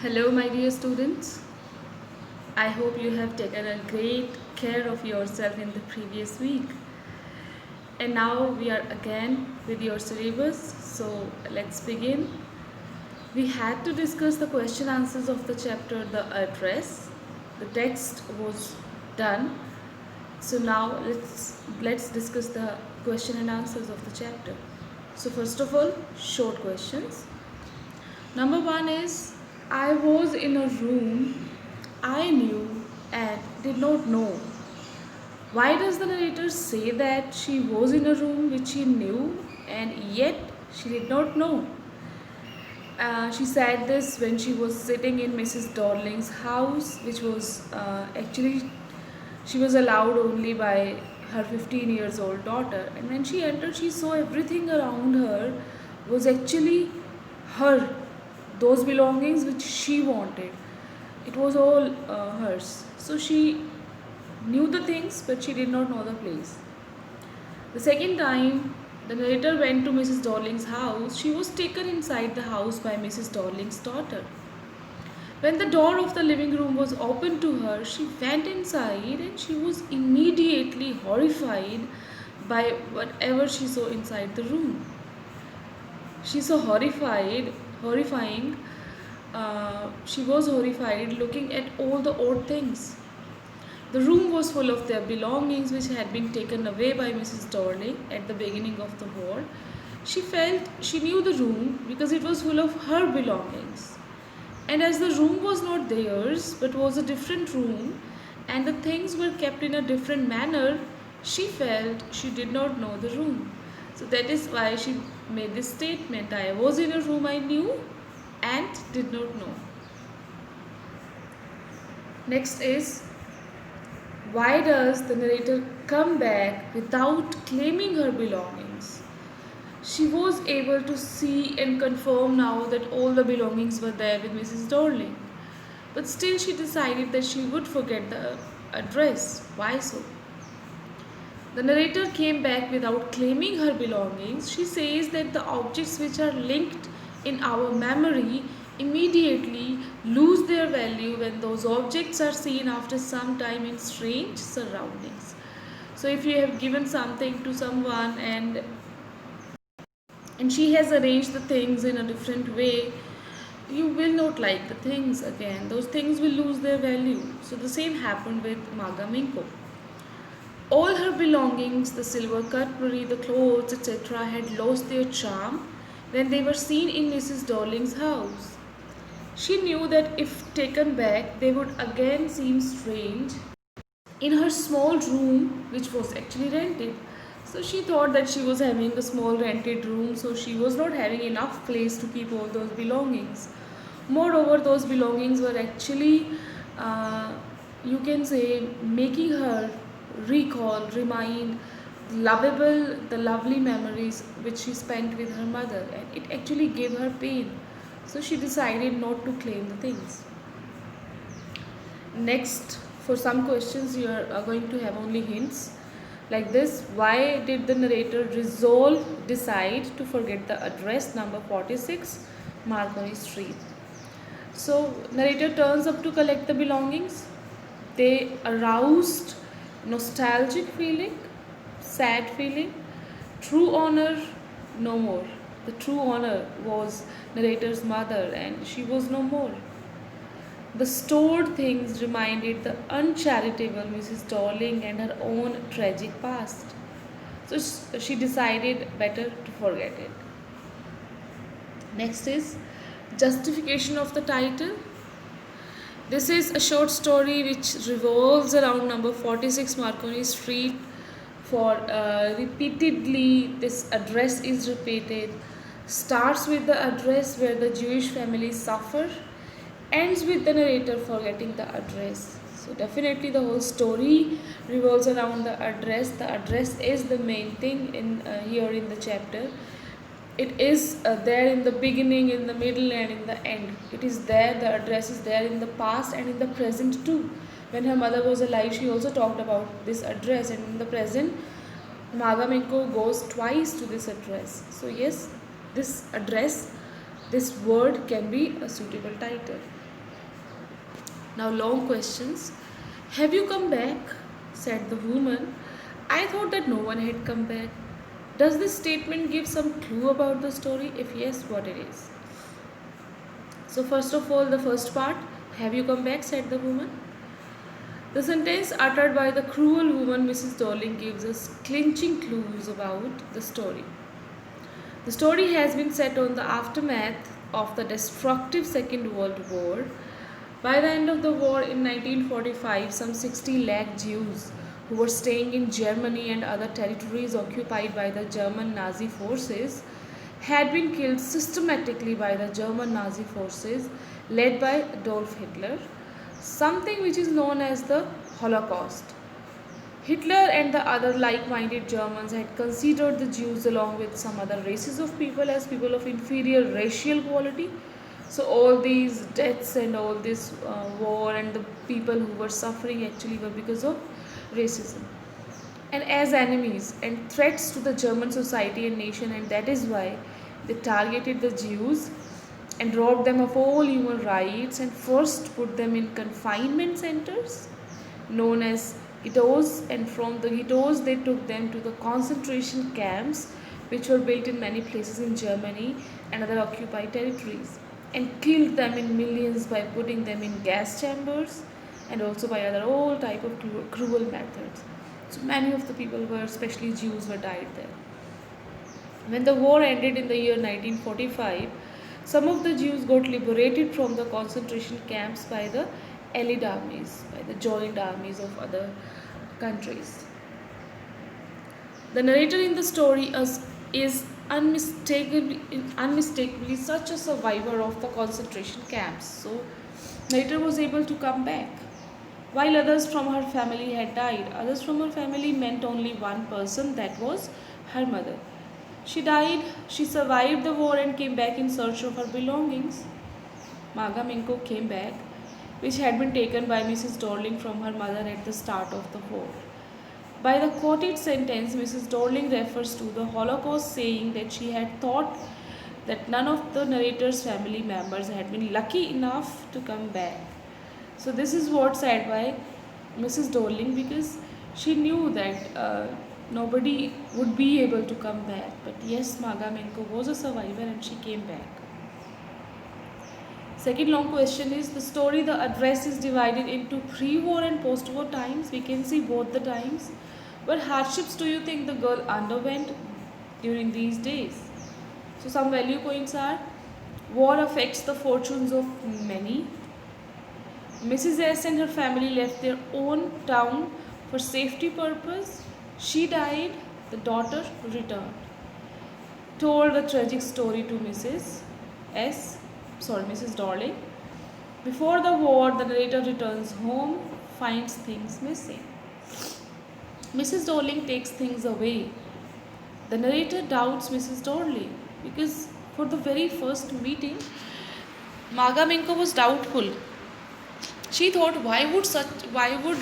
Hello, my dear students. I hope you have taken a great care of yourself in the previous week. And now we are again with your syllabus. So let's begin. We had to discuss the question answers of the chapter The Address. The text was done. So now let's discuss the question and answers of the chapter. So first of all, short questions. Number one is I was in a room I knew and did not know. Why does the narrator say that she was in a room which she knew and yet she did not know? She said this when she was sitting in Mrs. Darling's house, which was actually she was allowed only by her 15 years old daughter. And when she entered, she saw everything around her was actually her, those belongings which she wanted. It was all hers. So she knew the things, but she did not know the place. The second time the narrator went to Mrs. Darling's house, she was taken inside the house by Mrs. Darling's daughter. When the door of the living room was opened to her, she went inside and she was immediately horrified by whatever she saw inside the room. She saw she was horrified looking at all the odd things. The room was full of their belongings which had been taken away by Mrs. Darling at the beginning of the war. She felt she knew the room because it was full of her belongings. And as the room was not theirs but was a different room and the things were kept in a different manner, she felt she did not know the room. So that is why she made this statement, I was in a room I knew and did not know. Next is, why does the narrator come back without claiming her belongings? She was able to see and confirm now that all the belongings were there with Mrs. Darling. But still, she decided that she would forget the address. Why so? The narrator came back without claiming her belongings. She says that the objects which are linked in our memory immediately lose their value when those objects are seen after some time in strange surroundings. So, if you have given something to someone and she has arranged the things in a different way, you will not like the things again. Those things will lose their value. So the same happened with Maga Minko. All her belongings, the silver cutlery, the clothes, etc., had lost their charm when they were seen in Mrs. Darling's house. She knew that if taken back, they would again seem strange in her small room, which was actually rented. So she thought that she was having a small rented room, so she was not having enough place to keep all those belongings. Moreover, those belongings were actually, uh, you can say, making her remind the lovely memories which she spent with her mother, and it actually gave her pain. So she decided not to claim the things. Next, for some questions, you are going to have only hints like this. Why did the narrator decide to forget the address number 46 Marconi Street? So, narrator turns up to collect the belongings. They aroused nostalgic feeling, sad feeling, true honor, no more. The true honor was narrator's mother and she was no more. The stored things reminded the uncharitable Mrs. Darling and her own tragic past. So she decided better to forget it. Next is justification of the title. This is a short story which revolves around number 46 Marconi Street. For repeatedly, this address is repeated. Starts with the address where the Jewish family suffer, ends with the narrator forgetting the address. So definitely the whole story revolves around the address. The address is the main thing in here in the chapter. It is there in the beginning, in the middle, and in the end. It is there. The address is there in the past and in the present too. When her mother was alive, she also talked about this address, and in the present, Maga Minko goes twice to this address. So yes, this address, this word can be a suitable title. Now, long questions. Have you come back? Said the woman. I thought that no one had come back. Does this statement give some clue about the story? If yes, what it is? So, first of all, the first part. Have you come back? Said the woman. The sentence uttered by the cruel woman, Mrs. Darling, gives us clinching clues about the story. The story has been set on the aftermath of the destructive Second World War. By the end of the war in 1945, some 60 lakh Jews who were staying in Germany and other territories occupied by the German Nazi forces had been killed systematically by the German Nazi forces led by Adolf Hitler, something which is known as the Holocaust. Hitler and the other like-minded Germans had considered the Jews along with some other races of people as people of inferior racial quality. So all these deaths and all this war and the people who were suffering actually were because of racism. And as enemies and threats to the German society and nation, and that is why they targeted the Jews and robbed them of all human rights and first put them in confinement centers known as ghettos, and from the ghettos they took them to the concentration camps which were built in many places in Germany and other occupied territories, and killed them in millions by putting them in gas chambers and also by other all type of cruel methods. So many of the people were, especially Jews, were died there. When the war ended in the year 1945, some of the Jews got liberated from the concentration camps by the Allied armies, by the joined armies of other countries. The narrator in the story is unmistakably such a survivor of the concentration camps. So, narrator was able to come back. While others from her family had died, others from her family meant only one person, that was her mother. She died, she survived the war and came back in search of her belongings. Maga Minko came back, which had been taken by Mrs. Darling from her mother at the start of the war. By the quoted sentence, Mrs. Darling refers to the Holocaust, saying that she had thought that none of the narrator's family members had been lucky enough to come back. So this is what said by Mrs. Darling, because she knew that nobody would be able to come back. But yes, Maga Menko was a survivor and she came back. Second long question is the story, the address is divided into pre-war and post-war times. We can see both the times. What hardships do you think the girl underwent during these days? So some value points are: war affects the fortunes of many. Mrs. S and her family left their own town for safety purpose. She died, the daughter returned. Told a tragic story to Mrs. Darling. Before the war, the narrator returns home, finds things missing. Mrs. Darling takes things away. The narrator doubts Mrs. Darling because for the very first meeting, Maga Minko was doubtful. She thought, why would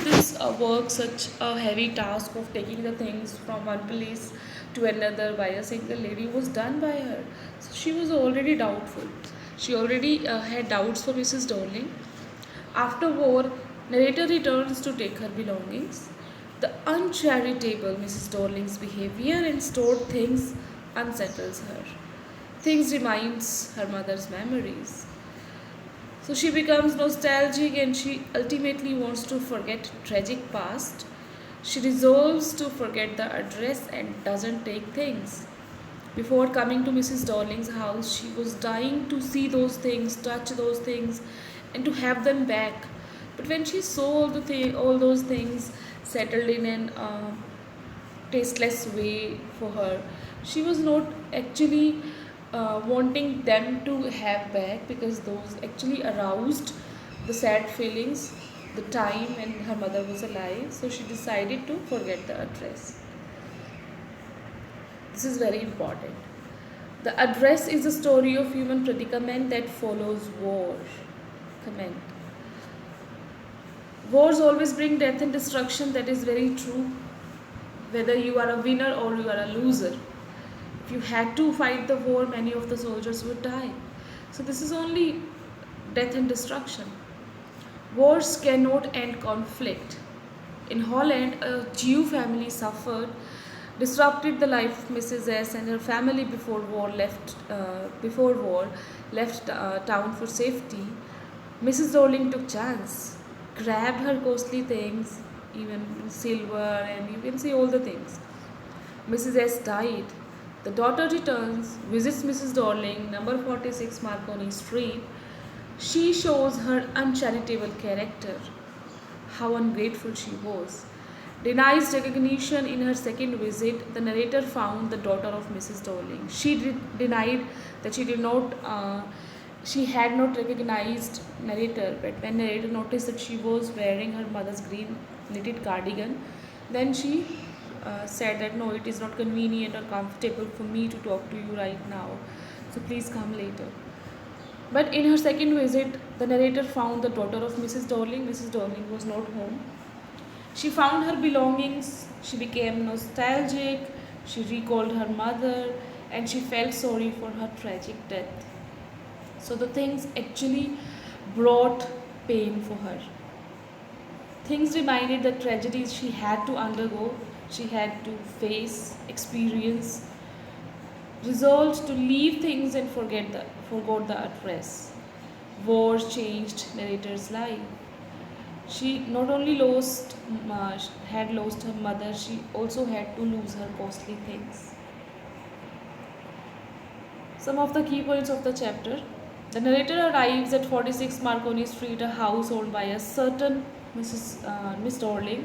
this work, such a heavy task of taking the things from one place to another by a single lady, was done by her. So she was already doubtful. She already had doubts for Mrs. Darling. After war, narrator returns to take her belongings. The uncharitable Mrs. Darling's behavior and stored things unsettles her. Things reminds her mother's memories. So she becomes nostalgic and she ultimately wants to forget tragic past. She resolves to forget the address and doesn't take things. Before coming to Mrs. Darling's house, she was dying to see those things, touch those things, and to have them back. But when she saw all those things settled in an tasteless way for her, she was not actually wanting them to have back, because those actually aroused the sad feelings the time when her mother was alive. So she decided to forget the address. This is very important. The address is a story of human predicament that follows war. Comment. Wars always bring death and destruction. That is very true. Whether you are a winner or you are a loser, if you had to fight the war, many of the soldiers would die. So this is only death and destruction. Wars cannot end conflict. In Holland, a Jew family suffered, disrupted the life of Mrs. S and her family before war left town for safety. Mrs. Dorling took chance, grabbed her costly things, even silver, and you can see all the things. Mrs. S died. The daughter returns, visits Mrs. Dorling, number 46 Marconi Street. She shows her uncharitable character, how ungrateful she was. Denies recognition in her second visit, the narrator found the daughter of Mrs. Dorling. Denied that she had not recognized narrator, but when narrator noticed that she was wearing her mother's green knitted cardigan, then she said that no, it is not convenient or comfortable for me to talk to you right now, so please come later. But in her second visit, the narrator found the daughter of Mrs. Dorling. Mrs. Dorling was not home. She found her belongings, she became nostalgic, she recalled her mother, and she felt sorry for her tragic death. So the things actually brought pain for her. Things reminded the tragedies she had to undergo, she had to face, experience, resolved to leave things and forgot the address. War changed narrator's life. She not only had lost her mother, she also had to lose her costly things. Some of the key points of the chapter. The narrator arrives at 46 Marconi Street, a house owned by a certain Miss Dorling.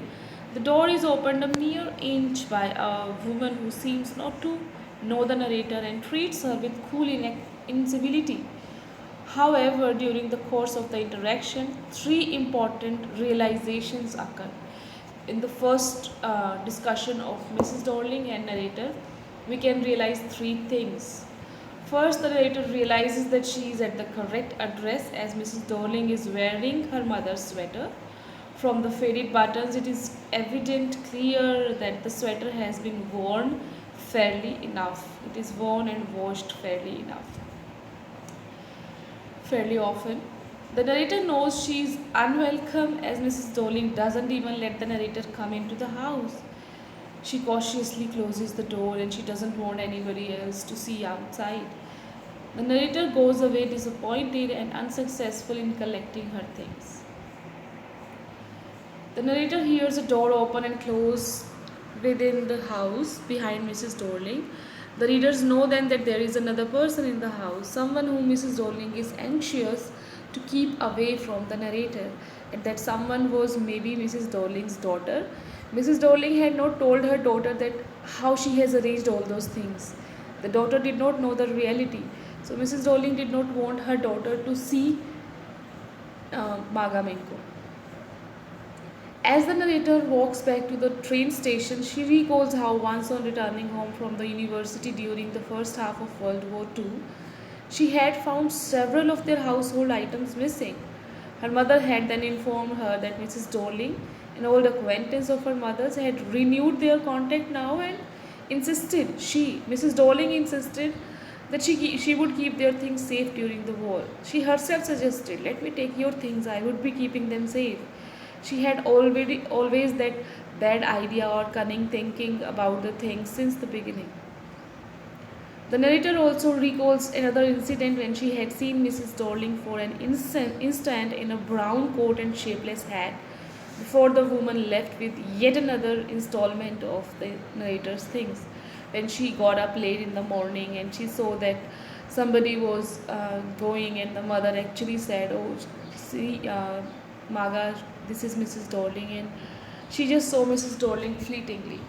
The door is opened a mere inch by a woman who seems not to know the narrator and treats her with cool incivility. However, during the course of the interaction, three important realizations occur. In the first discussion of Mrs. Dorling and narrator, we can realize three things. First, the narrator realizes that she is at the correct address as Mrs. Dorling is wearing her mother's sweater. From the faded buttons, it is evident clear that the sweater has been worn fairly enough. It is worn and washed fairly often. The narrator knows she is unwelcome as Mrs. Dorling doesn't even let the narrator come into the house. She cautiously closes the door and she doesn't want anybody else to see outside. The narrator goes away disappointed and unsuccessful in collecting her things. The narrator hears a door open and close within the house behind Mrs. Dorling. The readers know then that there is another person in the house, someone whom Mrs. Dorling is anxious to keep away from the narrator, and that someone was maybe Mrs. Dorling's daughter. Mrs. Dorling had not told her daughter that how she has arranged all those things. The daughter did not know the reality. So Mrs. Dorling did not want her daughter to see Magamenko. As the narrator walks back to the train station, she recalls how once on returning home from the university during the first half of World War II, she had found several of their household items missing. Her mother had then informed her that Mrs. Dorling, an old acquaintance of her mother's, had renewed their contact now and Mrs. Dorling insisted that she would keep their things safe during the war. She herself suggested, "Let me take your things, I would be keeping them safe." She had always that bad idea or cunning thinking about the things since the beginning. The narrator also recalls another incident when she had seen Mrs. Dorling for an instant in a brown coat and shapeless hat before the woman left with yet another installment of the narrator's things. When she got up late in the morning and she saw that somebody was going, and the mother actually said, "Oh, see, Maga, this is Mrs. Dorling," and she just saw Mrs. Dorling fleetingly.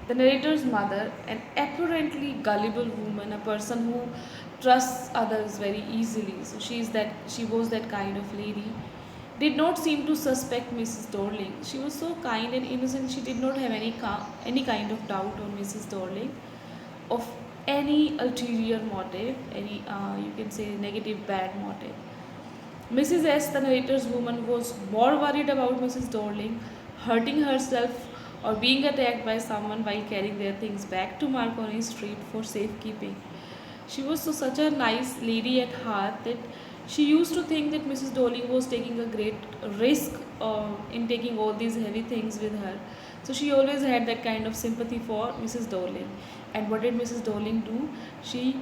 The narrator's mother, an apparently gullible woman, a person who trusts others very easily, so she was that kind of lady, did not seem to suspect Mrs. Dorling. She was so kind and innocent, she did not have any kind of doubt on Mrs. Dorling of any ulterior motive, any you can say negative bad motive. Mrs. S, the narrator's woman, was more worried about Mrs. Dorling hurting herself or being attacked by someone while carrying their things back to Marconi Street for safekeeping. She was such a nice lady at heart that she used to think that Mrs. Darling was taking a great risk in taking all these heavy things with her. So she always had that kind of sympathy for Mrs. Darling. And what did Mrs. Darling do? She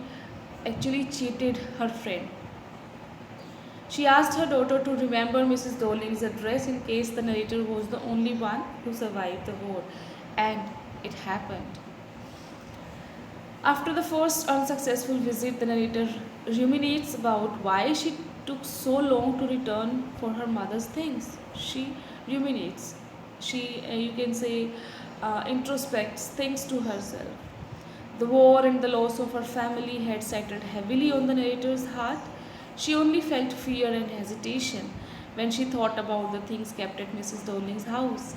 actually cheated her friend. She asked her daughter to remember Mrs. Darling's address in case the narrator was the only one who survived the war. And it happened. After the first unsuccessful visit, the narrator ruminates about why she took so long to return for her mother's things. She ruminates. She, you can say, introspects, thinks to herself. The war and the loss of her family had settled heavily on the narrator's heart. She only felt fear and hesitation when she thought about the things kept at Mrs. Darling's house.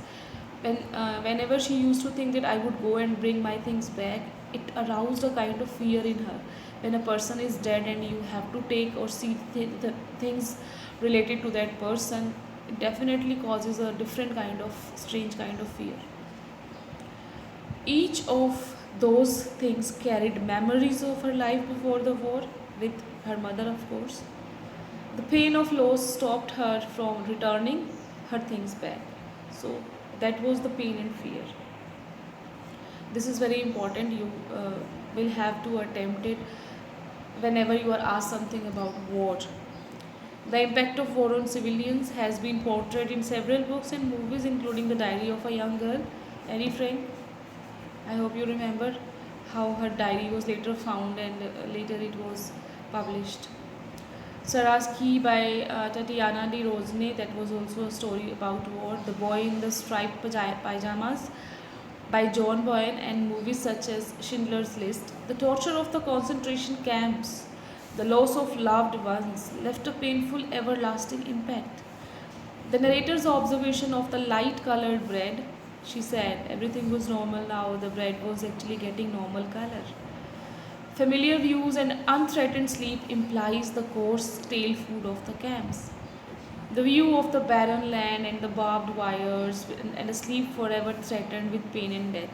Whenever she used to think that I would go and bring my things back, it aroused a kind of fear in her. When a person is dead and you have to take or see the things related to that person, it definitely causes a different kind of strange kind of fear. Each of those things carried memories of her life before the war, with her mother, of course. The pain of loss stopped her from returning her things back. So that was the pain and fear. This is very important. You will have to attempt it whenever you are asked something about war. The impact of war on civilians has been portrayed in several books and movies, including The Diary of a Young Girl. Annie Frank, I hope you remember how her diary was later found and later it was published. Sarah's Key by Tatiana de Rosne, that was also a story about war. The Boy in the Striped Pyjamas by John Boyne, and movies such as Schindler's List. The torture of the concentration camps, the loss of loved ones left a painful, everlasting impact. The narrator's observation of the light colored bread, she said everything was normal now, the bread was actually getting normal color. Familiar views and unthreatened sleep implies the coarse, stale food of the camps. The view of the barren land and the barbed wires and a sleep forever threatened with pain and death.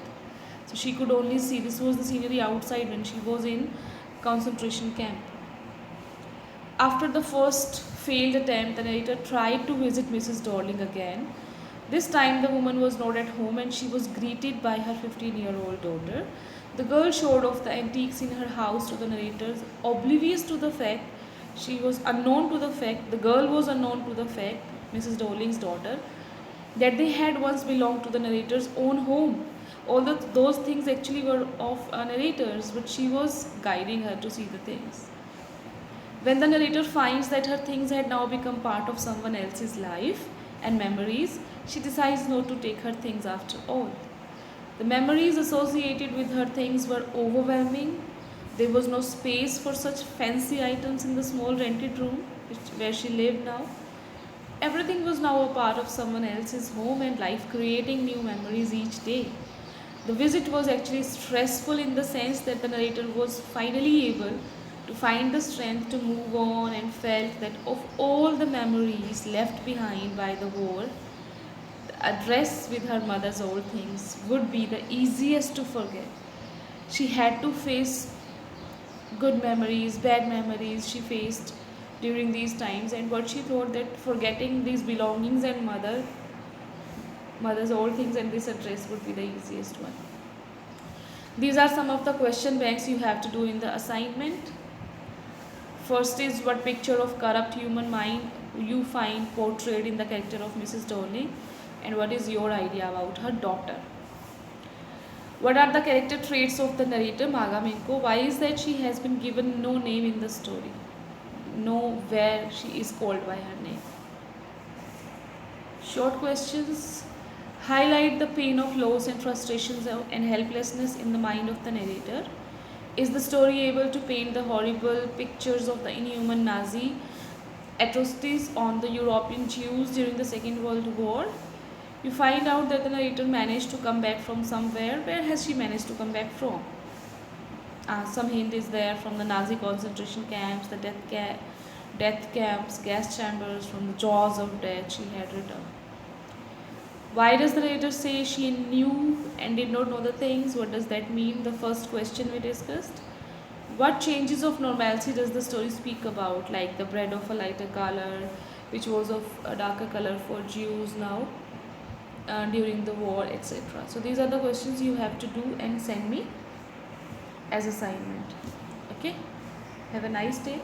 So she could only see, this was the scenery outside when she was in concentration camp. After the first failed attempt, the narrator tried to visit Mrs. Darling again. This time the woman was not at home and she was greeted by her 15-year-old daughter. The girl showed off the antiques in her house to the narrators, oblivious to the fact the girl was unknown to the fact, Mrs. Darling's daughter, that they had once belonged to the narrator's own home. Although those things actually were of a narrator's, but she was guiding her to see the things. When the narrator finds that her things had now become part of someone else's life and memories, she decides not to take her things after all. The memories associated with her things were overwhelming. There was no space for such fancy items in the small rented room where she lived now. Everything was now a part of someone else's home and life, creating new memories each day. The visit was actually stressful in the sense that the narrator was finally able to find the strength to move on and felt that of all the memories left behind by the war, the address with her mother's old things would be the easiest to forget. She had to face good memories, bad memories she faced during these times, and what she thought that forgetting these belongings and mother's old things and this address would be the easiest one. These are some of the question banks you have to do in the assignment. First is, what picture of corrupt human mind you find portrayed in the character of Mrs. Darling, and what is your idea about her daughter? What are the character traits of the narrator Magha Minko? Why is that she has been given no name in the story? Nowhere she is called by her name. Short questions. Highlight the pain of loss and frustrations and helplessness in the mind of the narrator. Is the story able to paint the horrible pictures of the inhuman Nazi atrocities on the European Jews during the Second World War? You find out that the narrator managed to come back from somewhere. Where has she managed to come back from? Some hint is there from the Nazi concentration camps, the death camps, gas chambers, from the jaws of death she had returned. Why does the narrator say she knew and did not know the things? What does that mean? The first question we discussed. What changes of normalcy does the story speak about? Like the bread of a lighter color, which was of a darker color for Jews now during the war, etc. So these are the questions you have to do and send me as assignment. Okay, have a nice day.